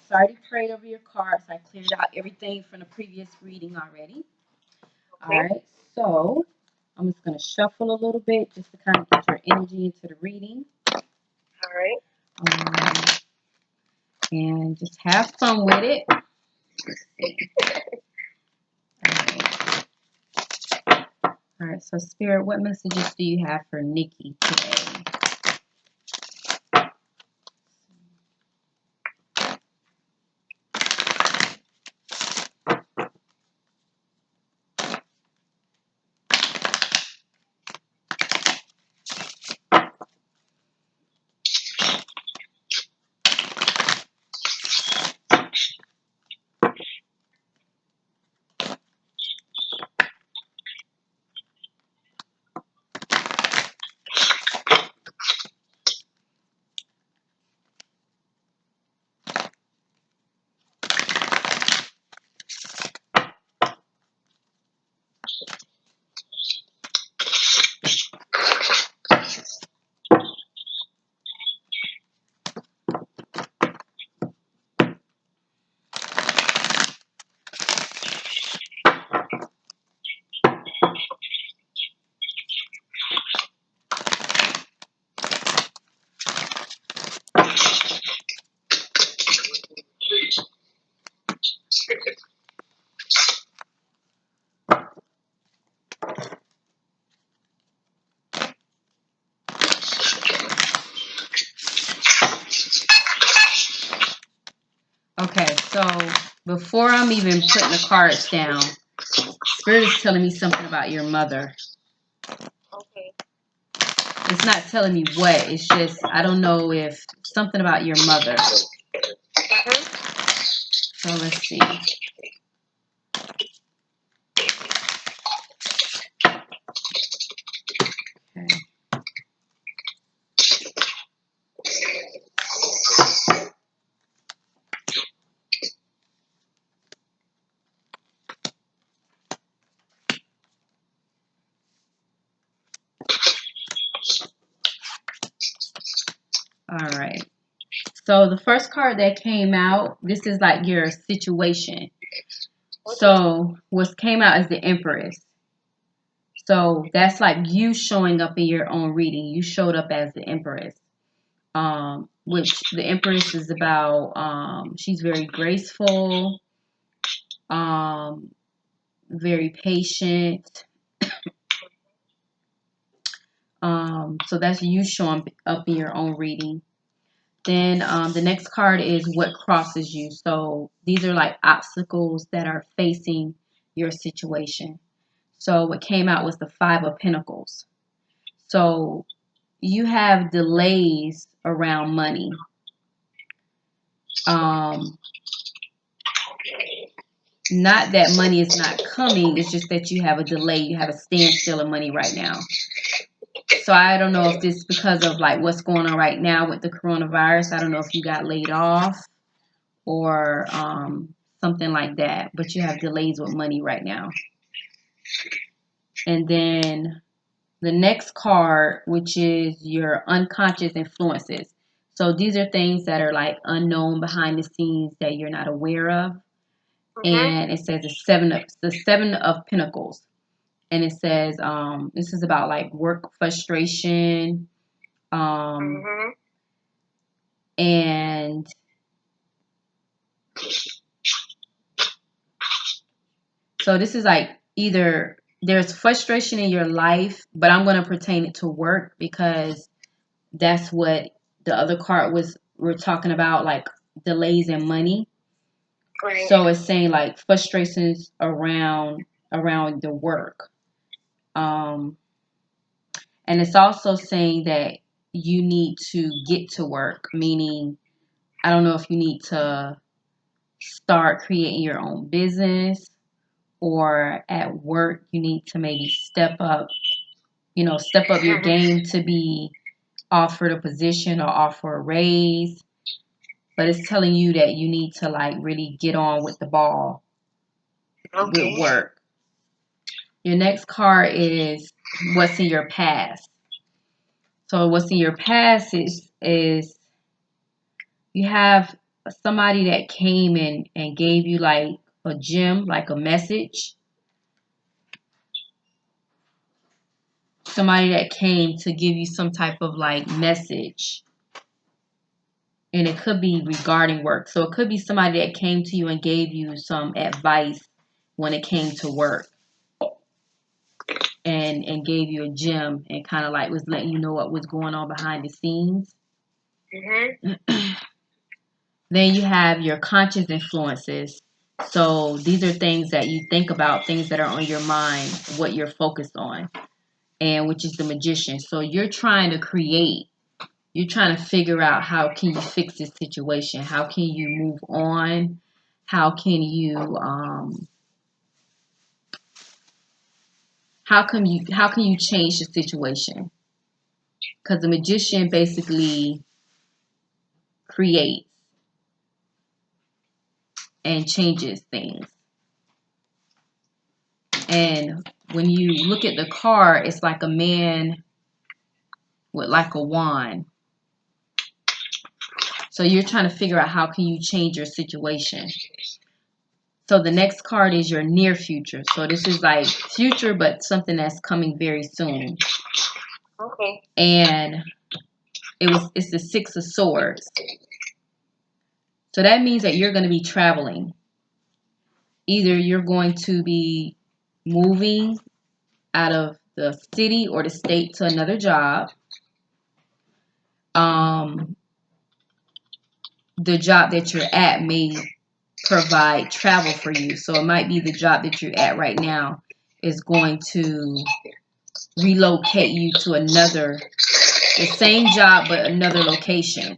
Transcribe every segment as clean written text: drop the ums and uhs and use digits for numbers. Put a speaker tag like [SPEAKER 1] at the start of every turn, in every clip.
[SPEAKER 1] So I already prayed over your cards. I cleared out everything from the previous reading already. All
[SPEAKER 2] Okay.
[SPEAKER 1] right. So I'm just going to shuffle a little bit just to kind of get your energy into the reading.
[SPEAKER 2] All right.
[SPEAKER 1] And just have fun with it. All right. So Spirit, what messages do you have for Nikki today? Okay, so before I'm even putting the cards down, Spirit is telling me something about your mother.
[SPEAKER 2] Okay.
[SPEAKER 1] It's not telling me what. It's just, I don't know if something about your mother. So let's see. Okay. All right. So the first card that came out, this is like your situation. So what came out is the Empress. So that's like you showing up in your own reading. You showed up as the Empress. Which the Empress is about, she's very graceful, very patient. So that's you showing up in your own reading. Then the next card is what crosses you. So these are like obstacles that are facing your situation. So what came out was the Five of Pentacles. So you have delays around money. Not that money is not coming, it's just that you have a delay. You have a standstill of money right now. So I don't know if this is because of like what's going on right now with the coronavirus. I don't know if you got laid off or something like that, but you have delays with money right now. And then the next card, which is your unconscious influences. So these are things that are like unknown behind the scenes that you're not aware of. And it says the seven of pentacles. And it says this is about like work frustration, and so this is like either there's frustration in your life, but I'm going to pertain it to work because that's what the other card was. We're talking about like delays in money.
[SPEAKER 2] Right.
[SPEAKER 1] So it's saying like frustrations around the work. And it's also saying that you need to get to work, meaning I don't know if you need to start creating your own business or at work you need to maybe step up your game to be offered a position or offer a raise. But it's telling you that you need to like really get on with the ball with work. Your next card is what's in your past. So what's in your past is you have somebody that came and gave you like a gem, like a message. Somebody that came to give you some type of like message. And it could be regarding work. So it could be somebody that came to you and gave you some advice when it came to work. And gave you a gem and kind of like was letting you know what was going on behind the scenes. Then you have your conscious influences. So these are things that you think about, things that are on your mind, what you're focused on, and which is the magician. So you're trying to create, you're trying to figure out how can you fix this situation? How can you move on? How can you change the situation? Because the magician basically creates and changes things. And when you look at the card, it's like a man with like a wand. So you're trying to figure out how can you change your situation. So the next card is your near future. So this is like future, but something that's coming very soon.
[SPEAKER 2] Okay.
[SPEAKER 1] And it's the Six of Swords. So that means that you're going to be traveling. Either you're going to be moving out of the city or the state to another job. The job that you're at may provide travel for you. So it might be the job that you're at right now is going to relocate you to the same job but another location.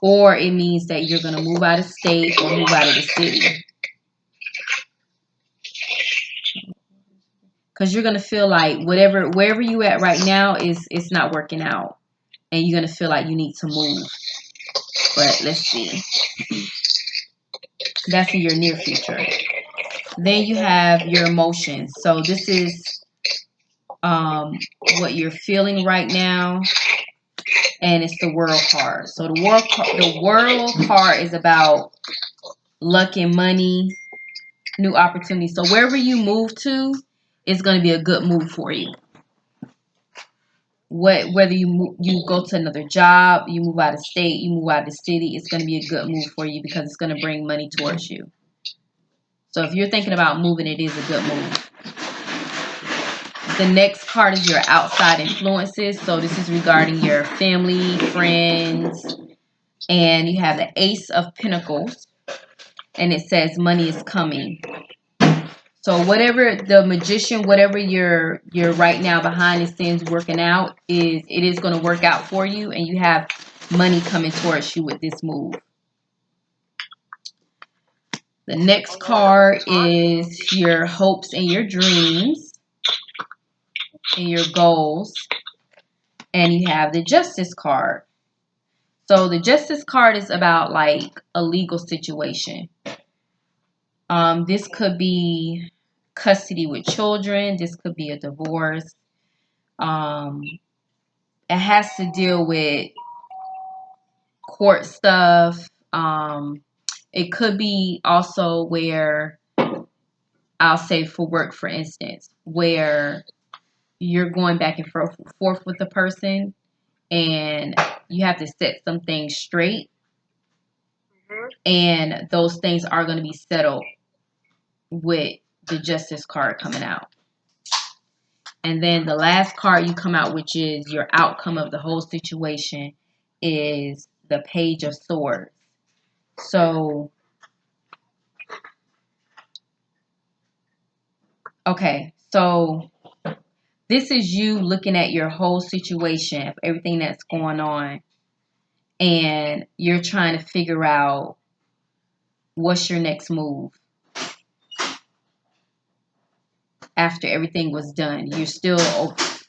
[SPEAKER 1] Or it means that you're going to move out of state or move out of the city. Because you're going to feel like wherever you at right now it's not working out. And you're going to feel like you need to move. But let's see. That's in your near future. Then you have your emotions. So this is what you're feeling right now. And it's the World card. So the World card is about luck and money, new opportunities. So wherever you move to, it's going to be a good move for you. Whether you go to another job, you move out of state, you move out of the city, it's going to be a good move for you because it's going to bring money towards you. So if you're thinking about moving, it is a good move. The next card is your outside influences. So this is regarding your family, friends, and you have the Ace of Pentacles, and it says money is coming. So whatever the magician, whatever you're right now behind the scenes working out it is going to work out for you, and you have money coming towards you with this move. The next card is your hopes and your dreams and your goals, and you have the Justice card. So the Justice card is about like a legal situation. This could be custody with children. This could be a divorce. It has to deal with court stuff. It could be also where, I'll say for work, for instance, where you're going back and forth with the person and you have to set some things straight. And those things are going to be settled with the Justice card coming out. And then the last card you come out, which is your outcome of the whole situation, is the Page of Swords. So, okay, so this is you looking at your whole situation, everything that's going on, and you're trying to figure out what's your next move. After everything was done, you're still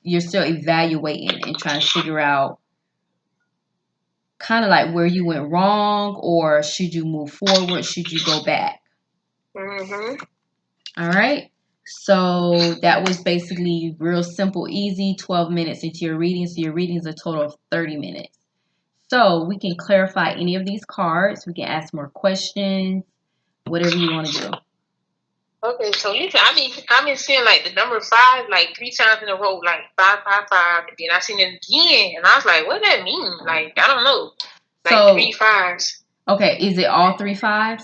[SPEAKER 1] evaluating and trying to figure out kind of like where you went wrong, or should you move forward, should you go back. All right, so that was basically real simple, easy, 12 minutes into your reading. So your reading is a total of 30 minutes. So we can clarify any of these cards. We can ask more questions, whatever you want to do.
[SPEAKER 2] Okay, so I've been seeing like the number 5 like 3 times in a row, like 555, and then I seen it again, and I was like, what does that mean? Like, I don't know. Like
[SPEAKER 1] So
[SPEAKER 2] 3 5s.
[SPEAKER 1] okay, is it all 3 5s?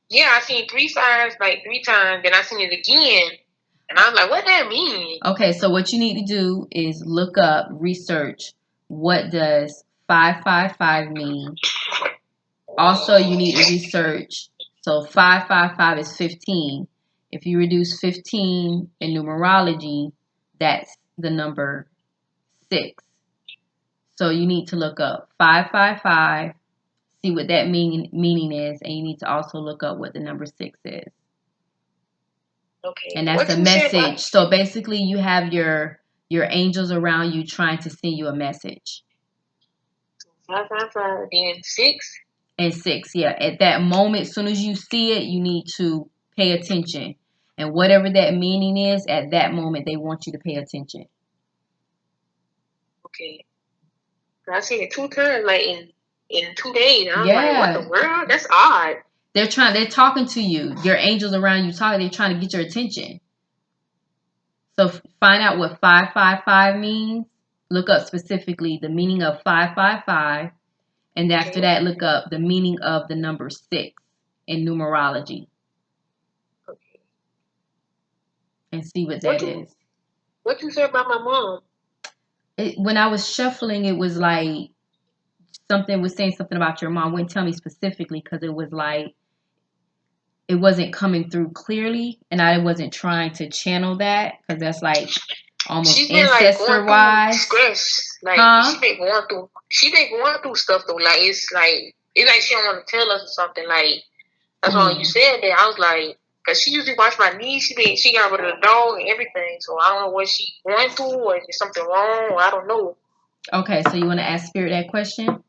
[SPEAKER 2] Yeah, I seen 3 5s like 3 times, then I seen it again, and I was like, what does that mean?
[SPEAKER 1] Okay, so what you need to do is look up, research what does 555 mean. Also, you need to research. So 555 is 15. If you reduce 15 in numerology, that's the number 6. So you need to look up 555, see what that meaning is, and you need to also look up what the number 6 is.
[SPEAKER 2] Okay.
[SPEAKER 1] And that's the message. So basically you have your angels around you trying to send you a message.
[SPEAKER 2] 555, then 6.
[SPEAKER 1] And 6, yeah. At that moment, as soon as you see it, you need to pay attention. And whatever that meaning is, at that moment, they want you to pay attention.
[SPEAKER 2] Okay. I seen it 2 times, like in 2 days. And I was like, what the world? That's odd.
[SPEAKER 1] They're talking to you. Your angels around you talking. They're trying to get your attention. So find out what 555 means. Look up specifically the meaning of 555. And after that, look up the meaning of the number 6 in numerology.
[SPEAKER 2] Okay.
[SPEAKER 1] And see what that is.
[SPEAKER 2] What you said about my mom?
[SPEAKER 1] When I was shuffling, it was like something was saying something about your mom. Wouldn't tell me specifically because it was like it wasn't coming through clearly, and I wasn't trying to channel that because that's like almost
[SPEAKER 2] she's been
[SPEAKER 1] ancestor
[SPEAKER 2] like
[SPEAKER 1] wise.
[SPEAKER 2] Stress, like she been going through stuff though. Like it's like she don't want to tell us or something. Like that's why you said that. I was like, cause she usually watch my niece. She got rid of the dog and everything. So I don't know what she going through or is there something wrong or I don't know.
[SPEAKER 1] Okay, so you want to ask Spirit that question?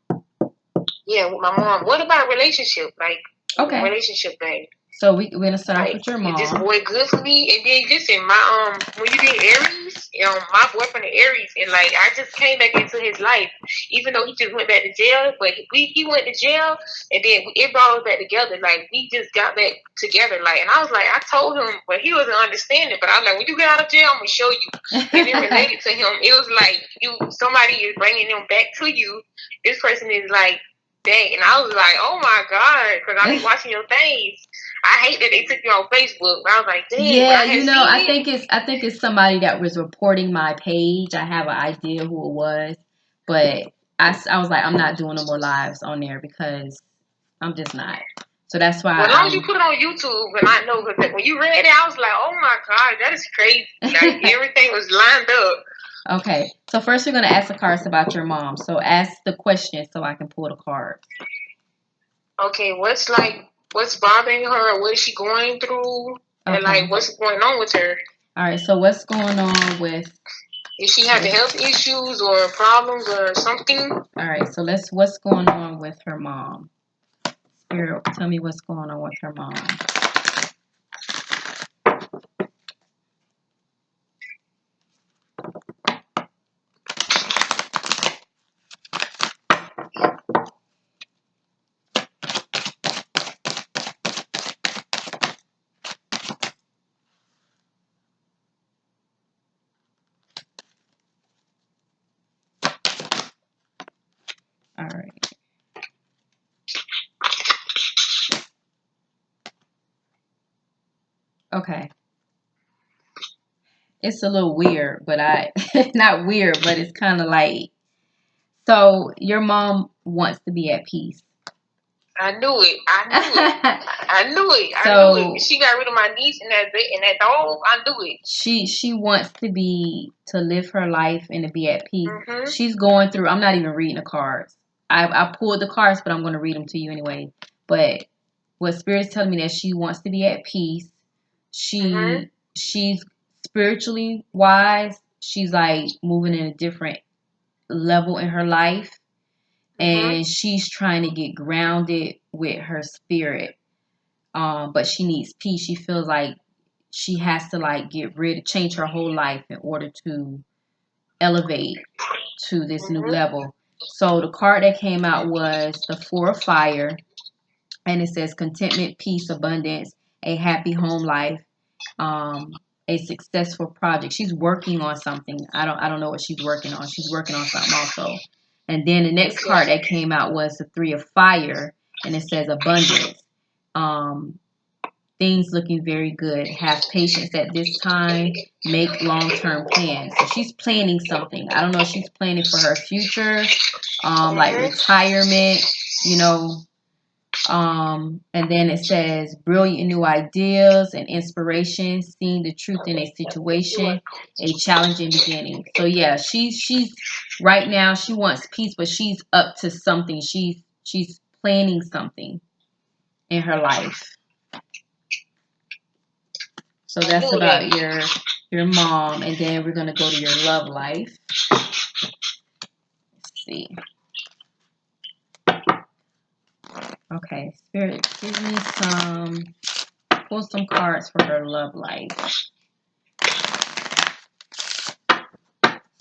[SPEAKER 2] Yeah, with my mom. What about relationship? Like relationship thing.
[SPEAKER 1] So we're gonna start off with your mom.
[SPEAKER 2] Is this boy good for me? And then listen, when you be Aries, my boyfriend is Aries, and like I just came back into his life, even though he just went back to jail. But he went to jail, and then it brought us back together. Like we just got back together. Like, and I was like, I told him, but he wasn't understanding. But I was like, when you get out of jail, I'm gonna show you. And it related to him. It was like somebody is bringing him back to you. This person is like. Dang, and I was like, oh my God, because I be watching your things. I hate that they took you on Facebook. I was like, dang.
[SPEAKER 1] Yeah, I think it's somebody that was reporting my page. I have an idea who it was, but I was like, I'm not doing no more lives on there because I'm just not. So that's why.
[SPEAKER 2] Well, as long as you put it on YouTube, and I know because when you read it, I was like, oh my God, that is crazy. Like everything was lined up.
[SPEAKER 1] Okay, so first we're gonna ask the cards about your mom. So ask the question so I can pull the cards.
[SPEAKER 2] Okay, what's bothering her? What is she going through? And like, what's going on with her?
[SPEAKER 1] All right, so what's going on with?
[SPEAKER 2] Is she having health issues or problems or something?
[SPEAKER 1] All right, so what's going on with her mom? Spirit, tell me what's going on with her mom. All right. Okay. It's a little weird, but not weird, but it's kind of like, so your mom wants to be at peace.
[SPEAKER 2] I knew it. I knew it. She got rid of my niece and that dog. I knew it.
[SPEAKER 1] She wants to live her life and to be at peace. Mm-hmm. She's going through. I'm not even reading the cards. I pulled the cards, but I'm going to read them to you anyway. But what Spirit's telling me that she wants to be at peace. She's spiritually wise. She's like moving in a different level in her life. And she's trying to get grounded with her spirit. But she needs peace. She feels like she has to like change her whole life in order to elevate to this new level. So the card that came out was the Four of Fire, and it says contentment, peace, abundance, a happy home life, um, a successful project. She's working on something. I don't know what she's working on. She's working on something also. And then the next card that came out was the Three of Fire, and it says abundance. Um, things looking very good. Have patience at this time. Make long-term plans. So she's planning something. I don't know if she's planning for her future, like retirement, you know. And then it says brilliant new ideas and inspiration, seeing the truth in a situation, a challenging beginning. So yeah, she's right now she wants peace, but she's up to something. She's planning something in her life. So that's about your mom, and then we're gonna go to your love life. Let's see. Okay, Spirit, give me pull some cards for her love life.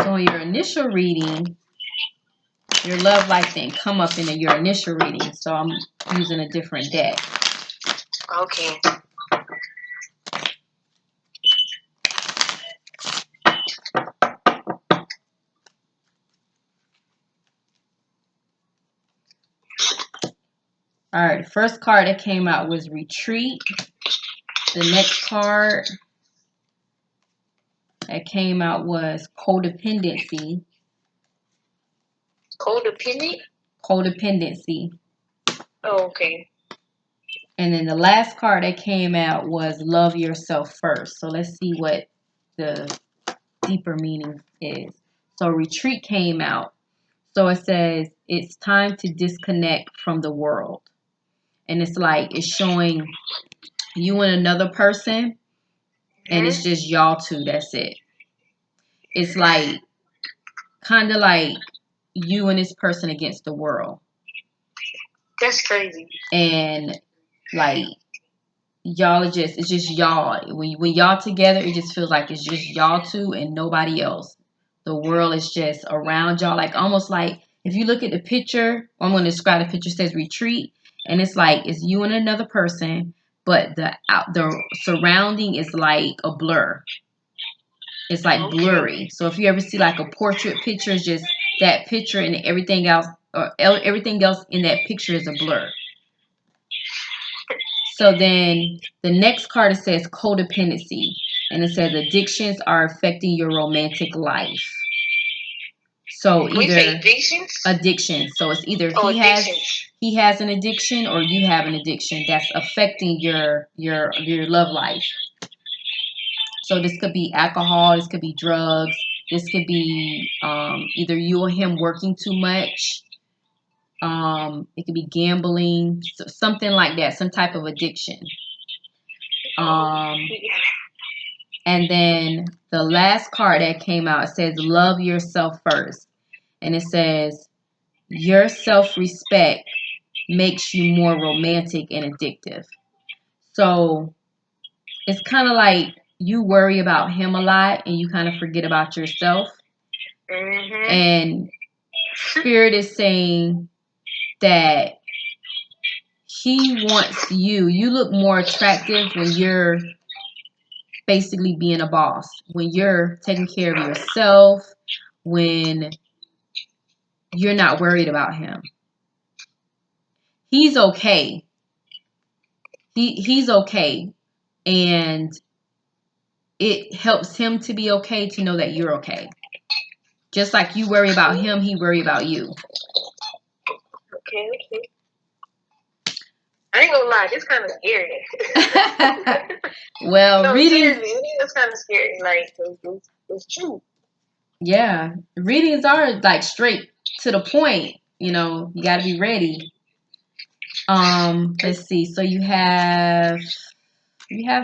[SPEAKER 1] So in your initial reading, your love life didn't come up in your initial reading, so I'm using a different deck.
[SPEAKER 2] Okay.
[SPEAKER 1] All right, the first card that came out was Retreat. The next card that came out was Codependency. Codependency.
[SPEAKER 2] Oh, okay.
[SPEAKER 1] And then the last card that came out was Love Yourself First. So let's see what the deeper meaning is. So Retreat came out. So it says it's time to disconnect from the world. And it's like it's showing you and another person, and it's just y'all two. That's it. It's like kind of like you and this person against the world.
[SPEAKER 2] That's crazy.
[SPEAKER 1] And like y'all are it's just y'all. When y'all together, it just feels like it's just y'all two and nobody else. The world is just around y'all, like almost like if you look at the picture, I'm going to describe the picture. It says Retreat, and it's like it's you and another person, but the surrounding is like a blur. It's like blurry. So if you ever see like a portrait picture, it's just that picture and everything else, or everything else in that picture is a blur. So then the next card, it says codependency, and it says addictions are affecting your romantic life. So either addiction. So it's either he has an addiction or you have an addiction that's affecting your love life. So this could be alcohol, this could be drugs, this could be either you or him working too much. It could be gambling, something like that, some type of addiction. And then the last card that came out, it says love yourself first. And it says your self-respect makes you more romantic and addictive. So it's kind of like you worry about him a lot and you kind of forget about yourself. And Spirit is saying that he wants you. You look more attractive when you're basically being a boss, when you're taking care of yourself, when you're not worried about him. He's okay. He's okay. And it helps him to be okay to know that you're okay. Just like you worry about him, he worry about you.
[SPEAKER 2] Okay. I ain't gonna lie, it's kind of scary.
[SPEAKER 1] Well,
[SPEAKER 2] no,
[SPEAKER 1] reading
[SPEAKER 2] it's kind of scary. Like it's true.
[SPEAKER 1] Yeah, readings are like straight to the point. You know, you got to be ready. Let's see. So you have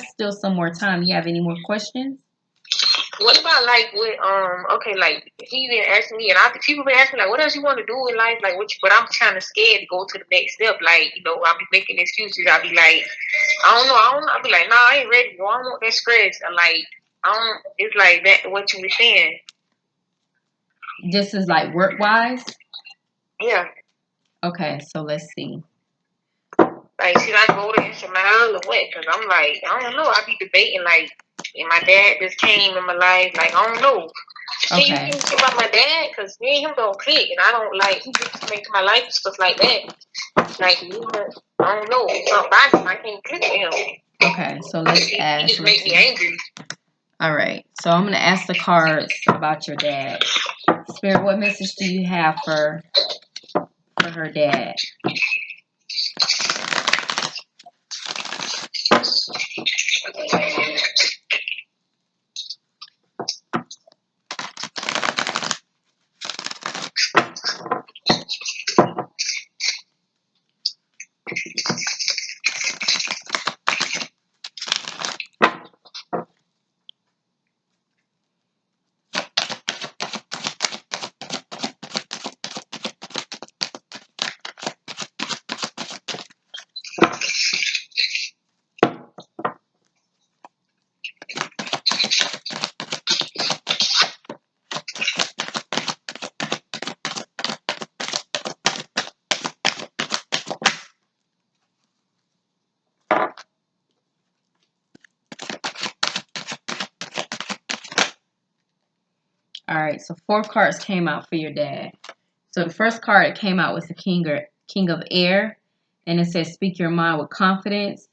[SPEAKER 1] still some more time. You have any more questions?
[SPEAKER 2] What about like with okay, like he been asking me, and people been asking like, what else you want to do in life, like but I'm kind of scared to go to the next step. Like I'll be making excuses. I'll be like, I don't know. I'll be like, nah, I ain't ready. I don't want that stress. And like, I don't. It's like that. What you were saying.
[SPEAKER 1] This is like work wise.
[SPEAKER 2] Yeah.
[SPEAKER 1] Okay, so let's see.
[SPEAKER 2] Like, should I go the extra mile or what? Because I'm like, I don't know. I be debating, like, and my dad just came in my life. Like, I don't know. Can you
[SPEAKER 1] Okay.
[SPEAKER 2] think about my dad? Because me and him don't click, and I don't like, he just come into my life and stuff like that. Like, I don't know. About him, I can't click with him.
[SPEAKER 1] Okay, so let's
[SPEAKER 2] He
[SPEAKER 1] ask.
[SPEAKER 2] just make me angry.
[SPEAKER 1] All right, so I'm gonna ask the cards about your dad. Spirit, what message do you have for her dad? All right, so 4 cards came out for your dad. So the first card that came out was the King of Air, and it says speak your mind with confidence,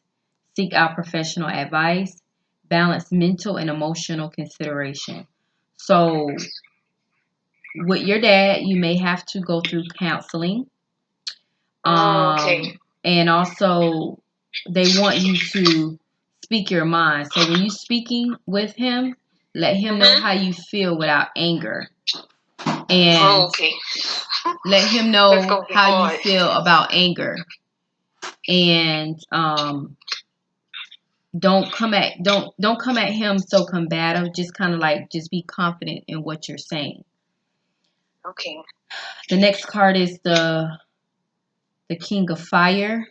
[SPEAKER 1] seek out professional advice, balance mental and emotional consideration. So with your dad, you may have to go through counseling.
[SPEAKER 2] Okay.
[SPEAKER 1] And also they want you to speak your mind. So when you speaking with him, let him know how you feel without anger. And
[SPEAKER 2] Okay.
[SPEAKER 1] let him know how you feel about anger. And don't come at him so combative. Just kind of like just be confident in what you're saying.
[SPEAKER 2] Okay.
[SPEAKER 1] The next card is the King of Fire.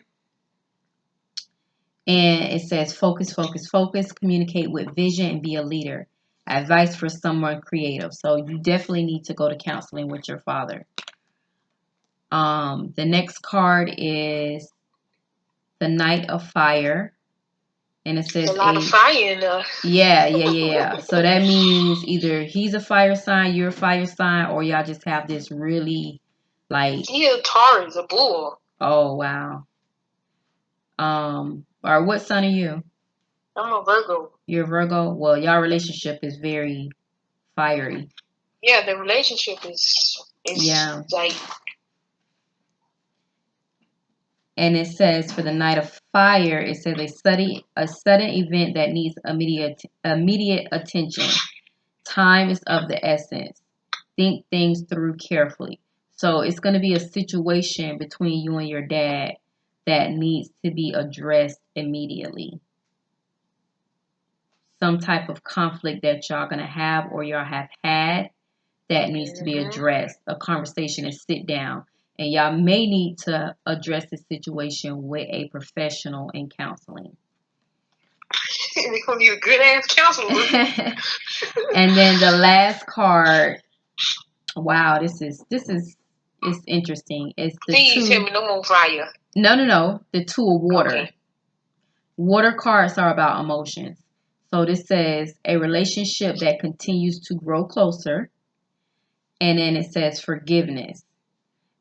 [SPEAKER 1] And it says focus, focus, focus, communicate with vision, and be a leader. Advice for someone creative. So you definitely need to go to counseling with your father. The next card is the Knight of Fire. And it says
[SPEAKER 2] a lot of fire in there.
[SPEAKER 1] Yeah. So that means either he's a fire sign, you're a fire sign, or y'all just have this really like
[SPEAKER 2] he a Taurus, a bull.
[SPEAKER 1] Oh wow. Or what sign are you?
[SPEAKER 2] I'm a Virgo.
[SPEAKER 1] You're a Virgo? Well, y'all relationship is very fiery.
[SPEAKER 2] Yeah, the relationship is like.
[SPEAKER 1] And it says for the Knight of Fire, it says a sudden event that needs immediate attention. Time is of the essence. Think things through carefully. So it's going to be a situation between you and your dad that needs to be addressed immediately. Some type of conflict that y'all going to have or y'all have had that needs to be addressed. A conversation and sit down. And y'all may need to address the situation with a professional in counseling.
[SPEAKER 2] It's going to be a good ass counselor.
[SPEAKER 1] And then the last card. Wow, this is it's interesting. It's the
[SPEAKER 2] Please tell me no more fire.
[SPEAKER 1] No. The 2 of water.
[SPEAKER 2] Okay.
[SPEAKER 1] Water cards are about emotions. So this says a relationship that continues to grow closer. And then it says forgiveness,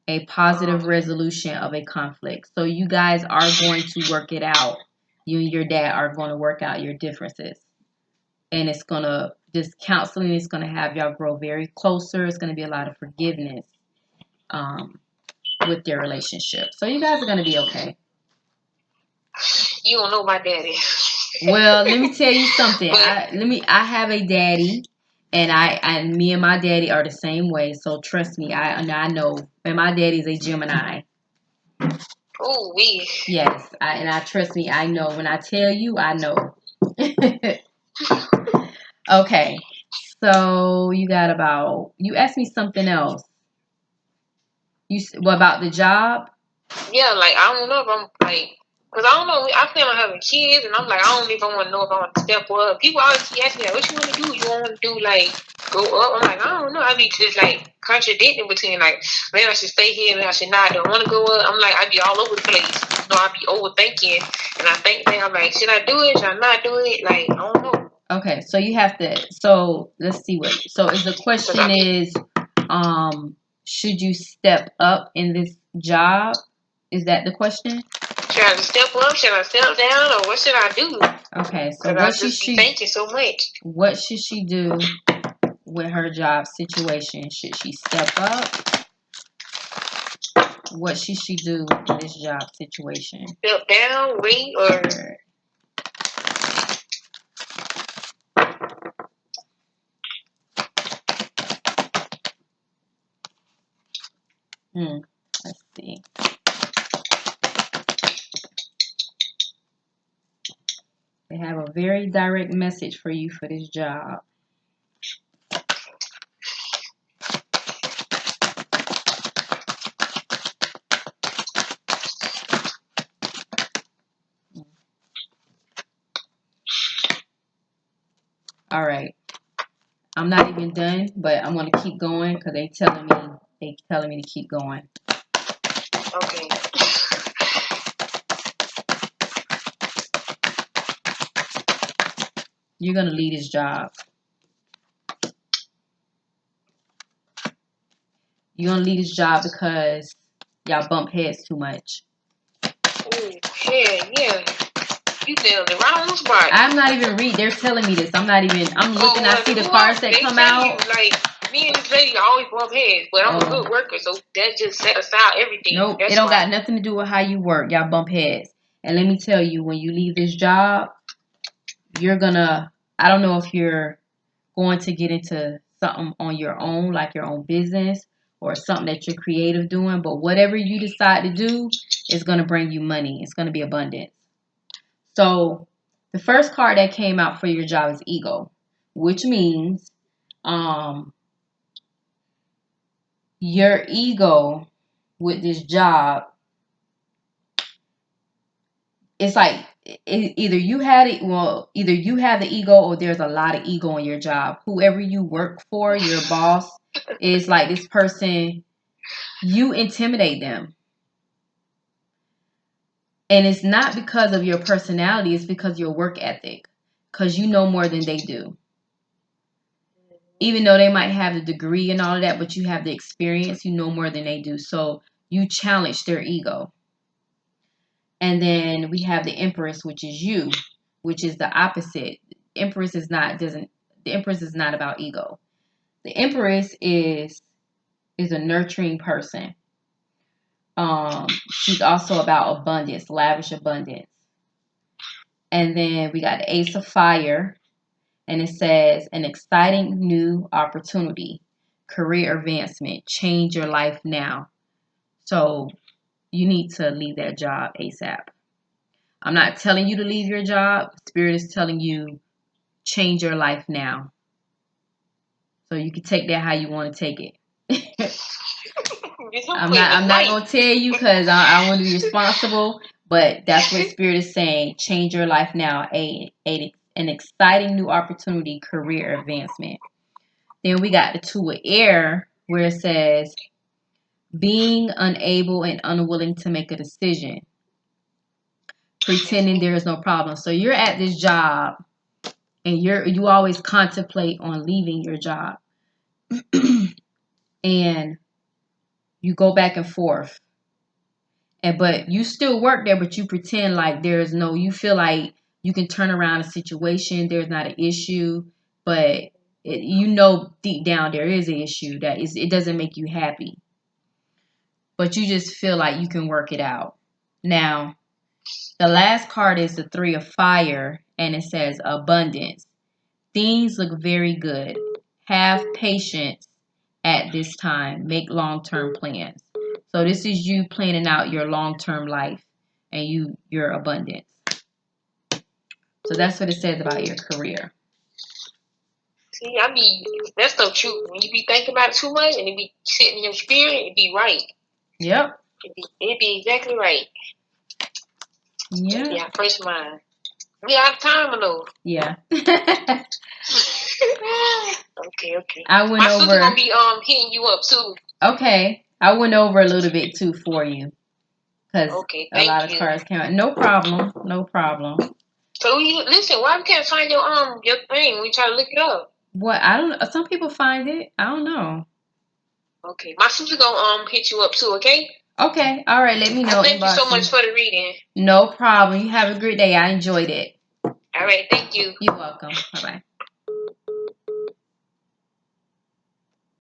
[SPEAKER 1] a positive resolution of a conflict. So you guys are going to work it out. You and your dad are going to work out your differences. And it's going to, this counseling is going to have y'all grow very closer. It's going to be a lot of forgiveness with their relationship. So you guys are going to be okay.
[SPEAKER 2] You don't know my daddy.
[SPEAKER 1] Well, let me tell you something. I have a daddy, and me and my daddy are the same way. So trust me, I know. And my daddy's a Gemini.
[SPEAKER 2] Oh, we.
[SPEAKER 1] Yes, I trust me. I know. When I tell you, I know. Okay, so you asked me something else. What about the job?
[SPEAKER 2] Yeah, like I don't know if I'm like. Cause I don't know. I plan on having kids, and I'm like, I don't even want to know if I want to step up. People always ask me, like, "What you want to do? You want to do like go up. I'm like, I don't know. I be just like contradicting between like, maybe I should stay here, maybe I should not. I don't want to go up. I'm like, I be all over the place. I be overthinking, and I think that I'm like, should I do it? Should I not do it? Like, I don't know.
[SPEAKER 1] Okay, so you have to. So let's see what. So is the question is, should you step up in this job? Is that the question?
[SPEAKER 2] Should I step up? Should I step down? Or what should I do?
[SPEAKER 1] Okay, so
[SPEAKER 2] what should she thinking so much?
[SPEAKER 1] What should she do with her job situation? Should she step up? What should she do in this job situation?
[SPEAKER 2] Step down, wait, or
[SPEAKER 1] let's see. They have a very direct message for you for this job. All right. I'm not even done, but I'm gonna keep going because they telling me to keep going.
[SPEAKER 2] Okay.
[SPEAKER 1] You're gonna leave this job. You're gonna leave this job because y'all bump heads too much.
[SPEAKER 2] Oh, yeah. You nailed it right on the spot.
[SPEAKER 1] I'm not even reading. They're telling me this. I'm looking. I see the cards that come out.
[SPEAKER 2] Like, me and this lady always bump heads, but I'm a good worker, so that just set aside everything.
[SPEAKER 1] Nope, it don't got nothing to do with how you work. Y'all bump heads. And let me tell you, when you leave this job, you're gonna, I don't know if you're going to get into something on your own, like your own business or something that you're creative doing, but whatever you decide to do is going to bring you money. It's going to be abundance. So the first card that came out for your job is ego, which means your ego with this job, it's like either you have the ego or there's a lot of ego in your job. Whoever you work for, your boss, is like this person, you intimidate them. And it's not because of your personality, it's because of your work ethic. Because you know more than they do. Even though they might have the degree and all of that, but you have the experience, you know more than they do. So you challenge their ego. And then we have the Empress, which is you, which is the opposite. The Empress is not about ego. The Empress is a nurturing person. She's also about abundance, lavish abundance. And then we got the Ace of Fire, and it says an exciting new opportunity, career advancement, change your life now. So you need to leave that job ASAP. I'm not telling you to leave your job. Spirit is telling you change your life now. So you can take that how you want to take it. I'm not gonna tell you because I want to be responsible. But that's what Spirit is saying. Change your life now. An exciting new opportunity, career advancement. Then we got the Two of Air, where it says being unable and unwilling to make a decision, pretending there is no problem. So you're at this job, and you always contemplate on leaving your job, and you go back and forth. But you still work there, but you pretend like you feel like you can turn around a situation. There's not an issue, but deep down there is an issue it doesn't make you happy. But you just feel like you can work it out. Now, the last card is the Three of Fire, and it says abundance. Things look very good. Have patience at this time. Make long-term plans. So this is you planning out your long-term life and your abundance. So that's what it says about your career.
[SPEAKER 2] See, that's so true. When you be thinking about it too much and it be sitting in your spirit, it be right.
[SPEAKER 1] Yep.
[SPEAKER 2] It be exactly right.
[SPEAKER 1] Yeah.
[SPEAKER 2] Yeah, first mind. We out of time, though.
[SPEAKER 1] Yeah.
[SPEAKER 2] Okay.
[SPEAKER 1] I went
[SPEAKER 2] My sister
[SPEAKER 1] over.
[SPEAKER 2] gonna be hitting you up too.
[SPEAKER 1] Okay, I went over a little bit too for you because
[SPEAKER 2] Okay,
[SPEAKER 1] a lot
[SPEAKER 2] thank
[SPEAKER 1] of
[SPEAKER 2] you.
[SPEAKER 1] cards came out. No problem. No problem.
[SPEAKER 2] So you listen. Why we can't find your thing? We try to look it up.
[SPEAKER 1] What I don't know. Some people find it. I don't know.
[SPEAKER 2] Okay, my sister gonna hit you up too. Okay.
[SPEAKER 1] Okay. All right. Let me
[SPEAKER 2] I
[SPEAKER 1] know.
[SPEAKER 2] thank you so
[SPEAKER 1] Inbox
[SPEAKER 2] much
[SPEAKER 1] me.
[SPEAKER 2] for the reading.
[SPEAKER 1] No problem. You have a great day. I enjoyed it.
[SPEAKER 2] All right, thank you.
[SPEAKER 1] You're welcome. Bye bye.